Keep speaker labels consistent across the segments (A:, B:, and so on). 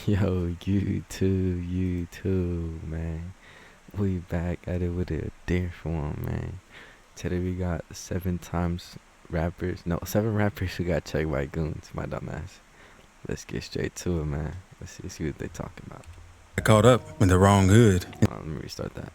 A: Yo, you too, man. We back at it with a different one, man. Today we got seven rappers who got checked by goons, my dumb ass. Let's get straight to it, man. Let's see what they talking about.
B: Got caught up in the wrong hood.
A: Let me restart that.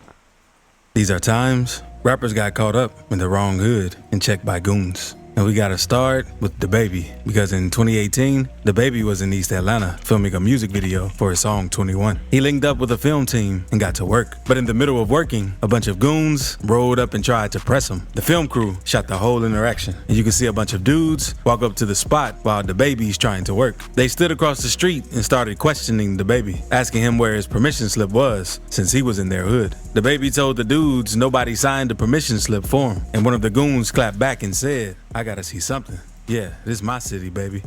B: These are times rappers got caught up in the wrong hood and checked by goons. And we gotta start with DaBaby, because in 2018, DaBaby was in East Atlanta filming a music video for his song 21. He linked up with a film team and got to work. But in the middle of working, a bunch of goons rolled up and tried to press him. The film crew shot the whole interaction, and you can see a bunch of dudes walk up to the spot while DaBaby's trying to work. They stood across the street and started questioning DaBaby, asking him where his permission slip was, since he was in their hood. DaBaby told the dudes nobody signed the permission slip for him, and one of the goons clapped back and said, "I gotta see something. Yeah, this is my city, baby."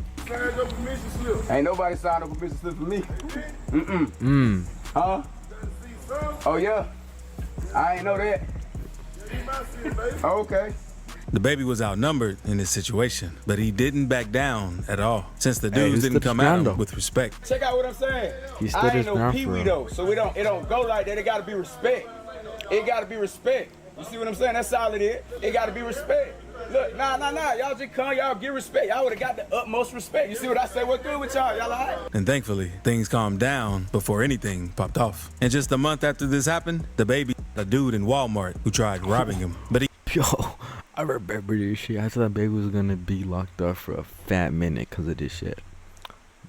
C: Ain't nobody signed a permission slip for me. Huh? Oh yeah? I ain't know that. Okay.
B: DaBaby was outnumbered in this situation, but he didn't back down at all, since the
A: Hey,
B: dudes
A: he
B: didn't
A: stood
B: come
A: his
B: at
A: ground,
B: him
A: though.
B: with respect.
C: Check out what I'm saying.
A: He stood
C: I
A: his
C: ain't no
A: ground
C: Pee
A: for
C: Wee
A: real.
C: though, so it don't go like that. It gotta be respect. It gotta be respect. You see what I'm saying? That's all it is. It gotta be respect. Look, nah. Y'all just come, y'all give respect. Y'all would've got the utmost respect. You see what I say? What good with y'all? Y'all all right?
B: And thankfully, things calmed down before anything popped off. And just a month after this happened, DaBaby, a dude in Walmart who tried robbing him, but he
A: Yo, I remember this shit. I thought Baby was gonna be locked up for a fat minute because of this shit.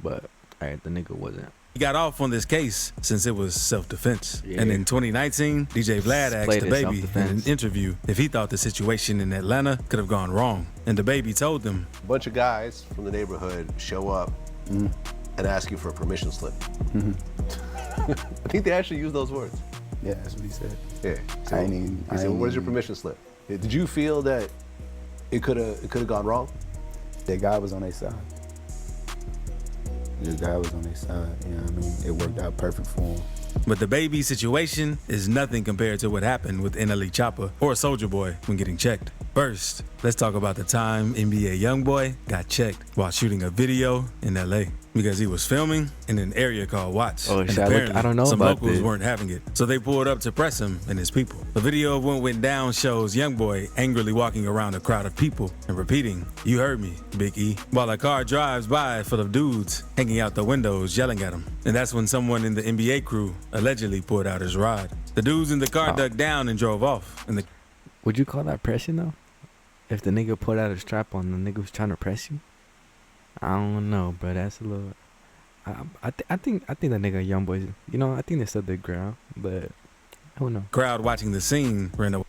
A: But, alright, the nigga wasn't.
B: got off on this case since it was self-defense.
A: Yeah.
B: And in 2019, DJ Vlad asked
A: Played it
B: DaBaby in an
A: self-defense.
B: interview if he thought the situation in Atlanta could have gone wrong. And DaBaby told them,
D: A bunch of guys from the neighborhood show up and ask you for a permission slip. I think they actually used those words.
E: Yeah, that's what he said.
D: Yeah.
E: I ain't even-
D: He
E: I
D: said,
E: ain't
D: "Where's your
E: even-
D: permission slip?" Yeah, did you feel that it could have gone wrong?
E: That guy was on their side. The guy was on their side, you know what I mean? It worked out perfect for him.
B: but DaBaby's situation is nothing compared to what happened with NLE Choppa or Soulja Boy when getting checked. First, let's talk about the time NBA YoungBoy got checked while shooting a video in LA because he was filming in an area called Watts.
A: Oh,
B: And
A: shit, I
B: apparently,
A: don't know
B: some
A: about
B: locals
A: this.
B: weren't having it, so they pulled up to press him and his people. The video of what went down shows YoungBoy angrily walking around a crowd of people and repeating, "You heard me, Big E," while a car drives by full of dudes hanging out the windows yelling at him. And that's when someone in the NBA crew allegedly pulled out his rod. The dudes in the car
A: Oh.
B: ducked down and drove off, and the
A: Would you call that pressing though? If the nigga pulled out a strap on, the nigga was trying to press you? I don't know, bro. That's a little. I think the nigga young boys. You know, I think they stood their ground, but who knows?
B: crowd watching the scene ran away.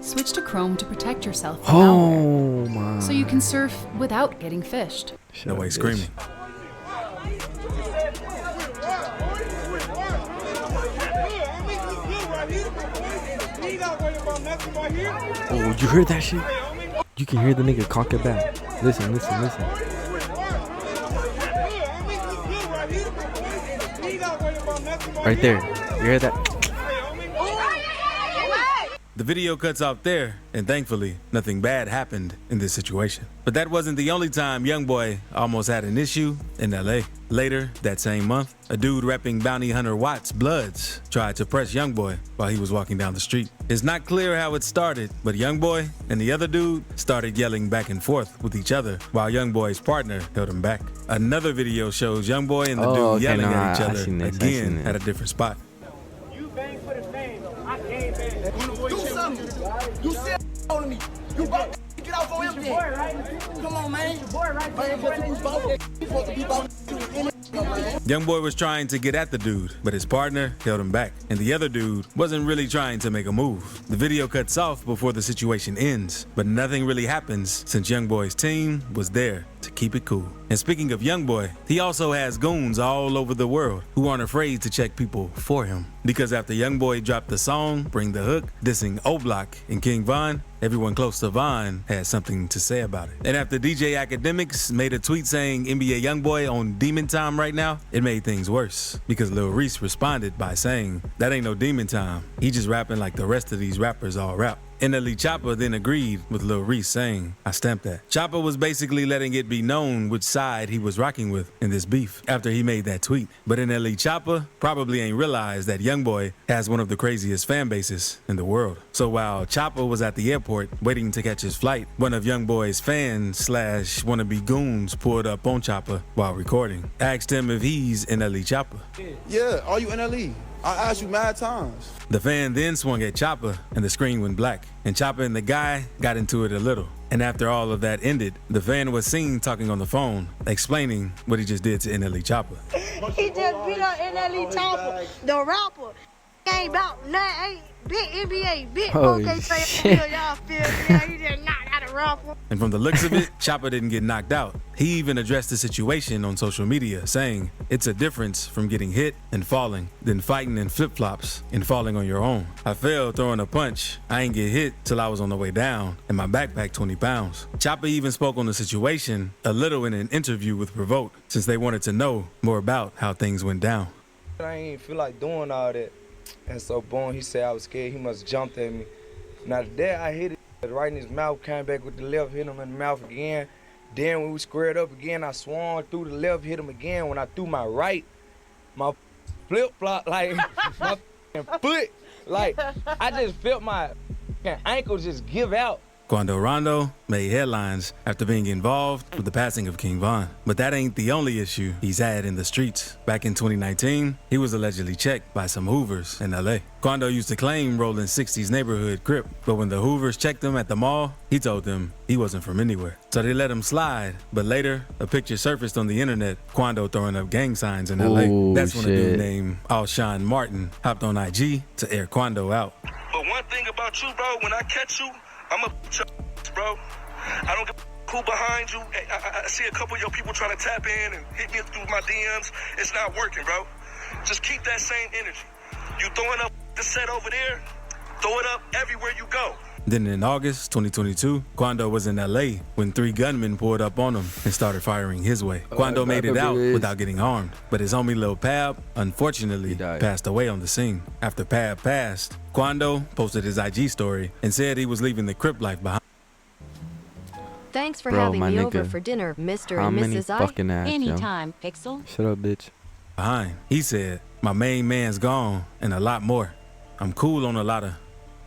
F: Switch to Chrome to protect yourself from malware,
A: Oh my!
F: so you can surf without getting phished.
A: Shut up, bitch.
B: Screaming.
A: Oh, you heard that shit? You can hear the nigga conk it back. Listen. Right there. You hear that?
B: The video cuts off there, and thankfully, nothing bad happened in this situation. But that wasn't the only time YoungBoy almost had an issue in LA. Later that same month, a dude repping Bounty Hunter Watts Bloods tried to press YoungBoy while he was walking down the street. It's not clear how it started, but YoungBoy and the other dude started yelling back and forth with each other while YoungBoy's partner held him back. Another video shows YoungBoy and the
A: Oh,
B: dude
A: okay,
B: yelling
A: no,
B: at each
A: I
B: other
A: seen this, I
B: again
A: seen it.
B: at a different spot.
G: You bang for the fame. I came back. Do something. You still on me. You about to get off on him then. Come on, man. Your boy, right?
B: YoungBoy was trying to get at the dude, but his partner held him back, and the other dude wasn't really trying to make a move. The video cuts off before the situation ends, but nothing really happens since YoungBoy's team was there to keep it cool. And speaking of YoungBoy, he also has goons all over the world who aren't afraid to check people for him. Because after YoungBoy dropped the song Bring the Hook, dissing O-Block and King Von, everyone close to Von had something to say about it. And after DJ Academics made a tweet saying NBA YoungBoy on Demon Time right now, it made things worse. Because Lil Reese responded by saying, "That ain't no demon time. He just rapping like the rest of these rappers all rap." NLE Choppa then agreed with Lil Reese, saying, I stamped that. Choppa was basically letting it be known which side he was rocking with in this beef after he made that tweet. But NLE Choppa probably ain't realized that YoungBoy has one of the craziest fan bases in the world. So while Choppa was at the airport waiting to catch his flight, one of YoungBoy's fans / wannabe goons pulled up on Choppa while recording. Asked him if he's NLE Choppa.
H: Yeah, are you NLE? I asked you mad times.
B: The fan then swung at Choppa and the screen went black, and Choppa and the guy got into it a little. And after all of that ended, the fan was seen talking on the phone, explaining what he just did to NLE Choppa.
G: He just beat up NLE Choppa, the rapper. Ain't about nothing, ain't big NBA, big
A: Holy
G: okay, so
A: shit.
G: y'all feel me? He just knocked out a rapper.
B: And from the looks of it, Choppa didn't get knocked out. He even addressed the situation on social media, saying, it's a difference from getting hit and falling than fighting in flip-flops and falling on your own. I fell throwing a punch. I ain't get hit till I was on the way down, and my backpack 20 pounds. Choppa even spoke on the situation a little in an interview with Revolt, since they wanted to know more about how things went down.
I: I ain't feel like doing all that. And so, boom, he said I was scared. He must have jumped at me. Now, there I hit it right in his mouth, came back with the left, hit him in the mouth again. Then when we squared up again, I swung through the left, hit him again. When I threw my right, my flip-flop, like, my foot, like, I just felt my ankle just give out.
B: Quando Rondo made headlines after being involved with the passing of King Von. But that ain't the only issue he's had in the streets. Back in 2019, he was allegedly checked by some Hoovers in LA. Quando used to claim rolling 60s neighborhood Crip, but when the Hoovers checked him at the mall, he told them he wasn't from anywhere. So they let him slide, but later, a picture surfaced on the internet, Quando throwing up gang signs in LA.
A: Ooh,
B: That's when a dude
A: shit.
B: named Alshon Martin hopped on IG to air Quando out.
J: But one thing about you, bro, when I catch you, I'm a bro. I don't get cool behind you. I see a couple of your people trying to tap in and hit me through my DMs. It's not working, bro. Just keep that same energy. You throwing up the set over there, throw it up everywhere you go.
B: Then in August 2022, Quando was in LA when 3 gunmen pulled up on him and started firing his way. Quando made it out without getting armed, but his homie Lil Pab unfortunately passed away on the scene. After Pab passed, Quando posted his IG story and said he was leaving the Crip life behind.
K: Thanks for
A: Bro,
K: having
A: my
K: me over
A: nigga,
K: for dinner, Mr.
A: how
K: and
A: many
K: Mrs. I.
A: fucking ass, yo?
K: Anytime, Pixel.
A: Shut up, bitch.
B: He said, my main man's gone and a lot more. I'm cool on a lot of.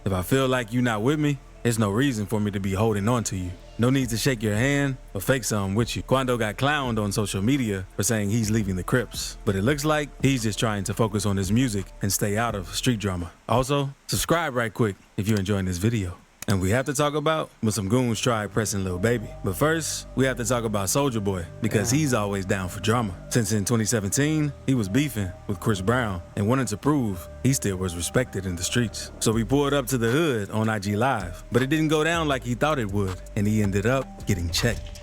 B: If I feel like you not with me, there's no reason for me to be holding on to you. No need to shake your hand or fake something with you. Quando got clowned on social media for saying he's leaving the Crips, but it looks like he's just trying to focus on his music and stay out of street drama. Also, subscribe right quick if you're enjoying this video. And we have to talk about when some goons tried pressing Lil Baby. But first, we have to talk about Soulja Boy because he's always down for drama. Since in 2017, he was beefing with Chris Brown and wanted to prove he still was respected in the streets. So we pulled up to the hood on IG Live, but it didn't go down like he thought it would, and he ended up getting checked.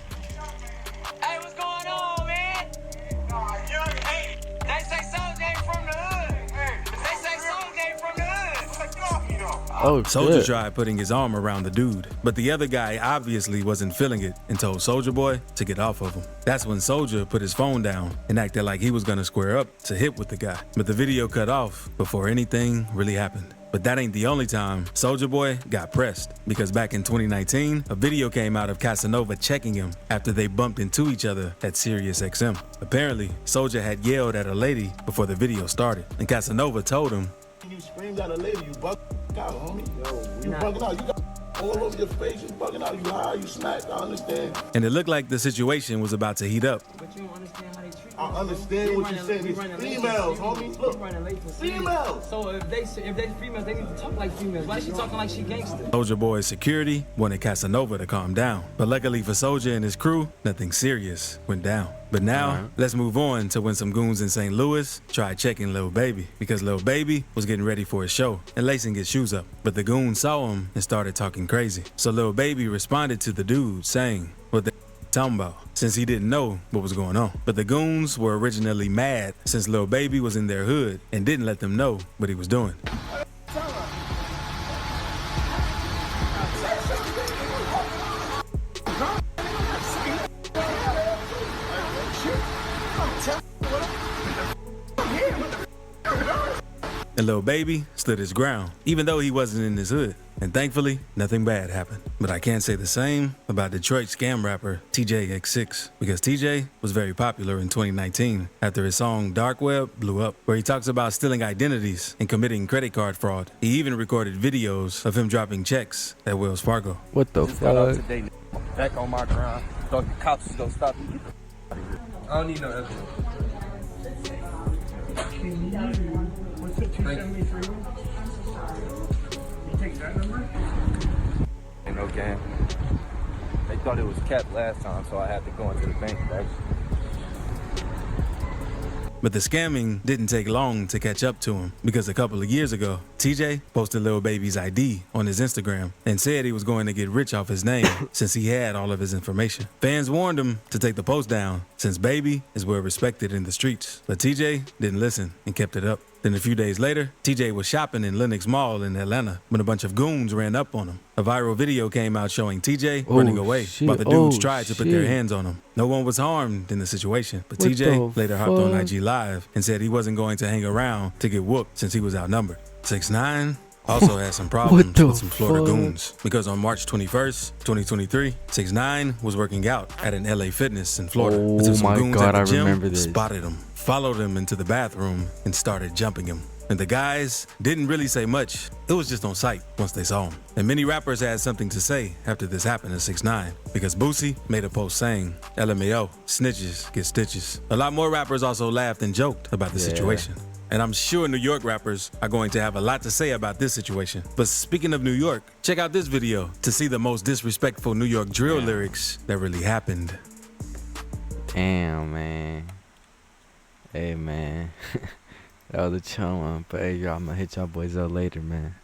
G: Hey, what's going on, man? Hey, they say Soulja ain't from the hood. They say Soulja ain't from the hood.
A: Oh,
B: Soulja
A: shit.
B: tried putting his arm around the dude, but the other guy obviously wasn't feeling it and told Soulja Boy to get off of him. That's when Soulja put his phone down and acted like he was gonna square up to hit with the guy. But the video cut off before anything really happened. But that ain't the only time Soulja Boy got pressed, because back in 2019, a video came out of Casanova checking him after they bumped into each other at Sirius XM. Apparently, Soulja had yelled at a lady before the video started, and Casanova told him,
L: You screamed at a lady, you bug out, homie. You bugging out. You got all over your face. You bugging out. You high. You smacked. I understand.
B: and it looked like the situation was about to heat up.
L: But you don't understand how they treat you. I understand what you're saying. It's females, homie. Look, females.
M: So if they females, they need to talk like females. Why is she talking like she gangster?
B: Soulja Boy's security wanted Casanova to calm down. But luckily for Soulja and his crew, nothing serious went down. But now, let's move on to when some goons in St. Louis tried checking Lil Baby, because Lil Baby was getting ready for his show and lacing his shoes up. But the goons saw him and started talking crazy. So Lil Baby responded to the dude saying what they talking about, since he didn't know what was going on. But the goons were originally mad since Lil Baby was in their hood and didn't let them know what he was doing. and Lil Baby stood his ground, even though he wasn't in his hood. And thankfully, nothing bad happened. But I can't say the same about Detroit scam rapper TJ X6, because TJ was very popular in 2019 after his song Dark Web blew up, where he talks about stealing identities and committing credit card fraud. He even recorded videos of him dropping checks at Wells Fargo.
A: What the fuck?
I: Back on my ground. Thought the cops was gonna stop me. I don't need no evidence. Ain't no game. They thought it was capped last time, so I had to go into the bank, right?
B: But the scamming didn't take long to catch up to him, because a couple of years ago, TJ posted Lil Baby's ID on his Instagram and said he was going to get rich off his name since he had all of his information. Fans warned him to take the post down since Baby is well respected in the streets. But TJ didn't listen and kept it up. Then a few days later, TJ was shopping in Lenox Mall in Atlanta when a bunch of goons ran up on him. A viral video came out showing TJ running away while the dudes tried to put their hands on him. No one was harmed in the situation, but TJ later hopped on IG Live and said he wasn't going to hang around to get whooped since he was outnumbered. 6ix9ine also had some problems with some Florida goons, because on March 21st, 2023, 6ix9ine was working out at an LA Fitness in Florida. Until some goons at the gym spotted him, followed him into the bathroom, and started jumping him. And the guys didn't really say much. It was just on sight once they saw him. And many rappers had something to say after this happened to 6ix9ine, because Boosie made a post saying, LMAO, snitches get stitches. A lot more rappers also laughed and joked about the situation. And I'm sure New York rappers are going to have a lot to say about this situation. But speaking of New York, check out this video to see the most disrespectful New York drill lyrics that really happened.
A: Damn, man. Hey, man. That was a chum one. But hey, y'all, I'm gonna hit y'all boys up later, man.